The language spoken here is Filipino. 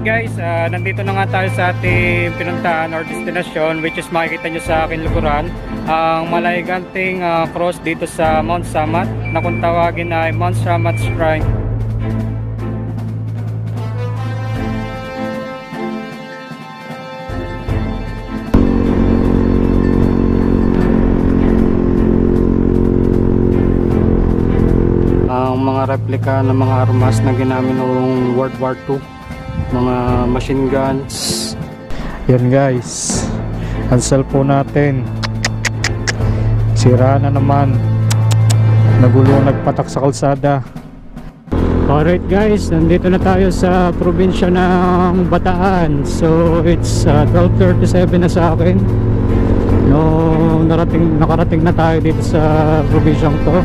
guys, nandito na nga tayo sa ating pinuntahan or destination, which is makikita nyo sa aking likuran ang malahiganting cross dito sa Mount Samat na kung tawagin ay Mount Samat Shrine. Ang mga replika ng mga armas na ginamit noong World War II, mga machine guns. Yan guys, ang cellphone natin sira na naman, nagulong, nagpatak sa kalsada. Alright guys, nandito na tayo sa probinsya ng Bataan. So it's 12:37 na sa akin. No, nakarating na tayo dito sa probinsyang to.